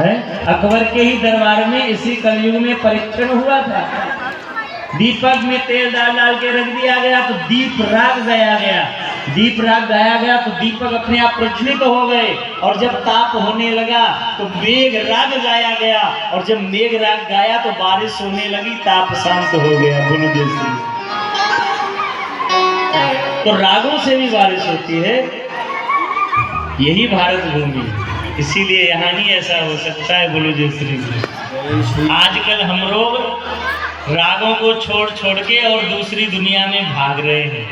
है। अकबर के ही दरबार में इसी कलयुग में परीक्षण हुआ था। दीपक में तेल डाल डाल के रख दिया गया तो दीप राग गाया गया, दीप राग गाया गया तो दीपक अपने आप प्रज्वलित हो गए। और जब ताप होने लगा तो मेघ राग गाया गया, और जब मेघ राग गाया तो बारिश होने लगी, ताप शांत हो गया। बोलो जय श्री। तो रागों से भी बारिश होती है, यही भारत भूमि, इसीलिए यहाँ ही ऐसा हो सकता है। बोलो जय श्री। आजकल हम लोग रागों को छोड़ छोड़ के और दूसरी दुनिया में भाग रहे हैं।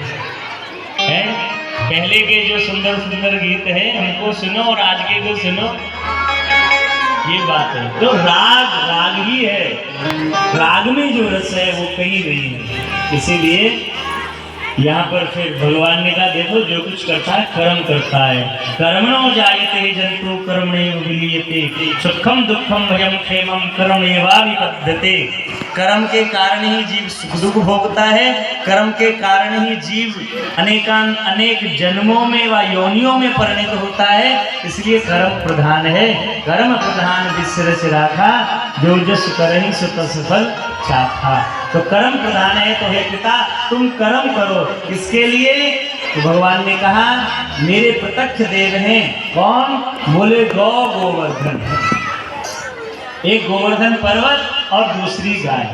पहले के जो सुंदर सुंदर गीत हैं उनको सुनो और आज के को सुनो, ये बात है। तो राग राग ही है, राग में जो रस है वो कहीं नहीं है। इसीलिए यहाँ पर फिर भगवान ने कहा देखो जो कुछ करता है कर्म करता है। कर्मणो जायते जंतु कर्मणेव विलीयते, सुखम दुखम भयम क्षेमम कर्मणेवा विपद्यते। कर्म के कारण ही जीव सुख दुख भोगता है, कर्म के कारण ही जीव अनेक जन्मों में व योनियों में परिणत होता है। इसलिए कर्म प्रधान है। कर्म प्रधान विसरस राखा, जो जस करहि सो तस फल चाखा। तो कर्म प्रधान है। तो हे पिता तुम कर्म करो। किसके लिए? तो भगवान ने कहा मेरे प्रत्यक्ष देव हैं। कौन? बोले गौ गोवर्धन। एक गोवर्धन पर्वत और दूसरी गाय।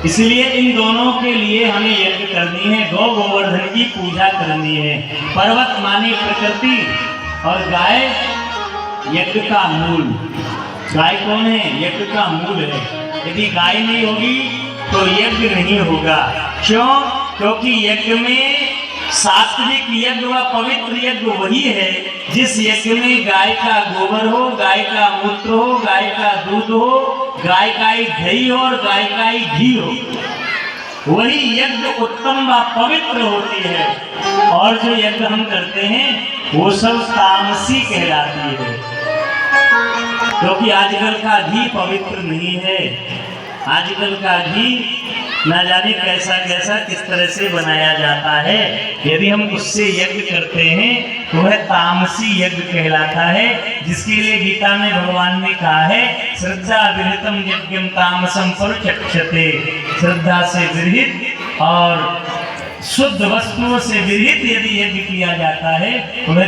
इसलिए इन दोनों के लिए हमें यज्ञ करनी है, गौ गोवर्धन की पूजा करनी है। पर्वत माने प्रकृति और गाय यज्ञ का मूल। गाय कौन है? यज्ञ का मूल है। यदि गाय नहीं होगी तो यज्ञ नहीं होगा। क्यों? क्योंकि यज्ञ में सात्विक यज्ञ व पवित्र यज्ञ वही है जिस यज्ञ में गाय का गोबर हो, गाय का मूत्र हो, गाय का दूध हो, गाय का ही दही हो और गाय का ही घी हो। वही यज्ञ उत्तम व पवित्र होती है। और जो यज्ञ हम करते हैं वो सब तामसी कहलाती है, क्योंकि आजकल का घी पवित्र नहीं है। आजकल का घी ना जाने कैसा कैसा किस तरह से बनाया जाता है। यदि हम उससे यज्ञ करते हैं तो वह तामसी यज्ञ कहलाता है, जिसके लिए गीता में भगवान ने कहा है श्रद्धा विरहितम यज्ञम तामसम परिचक्षते। श्रद्धा से विरहित और शुद्ध वस्तुओं से विरहित यदि यज्ञ किया जाता है तो वह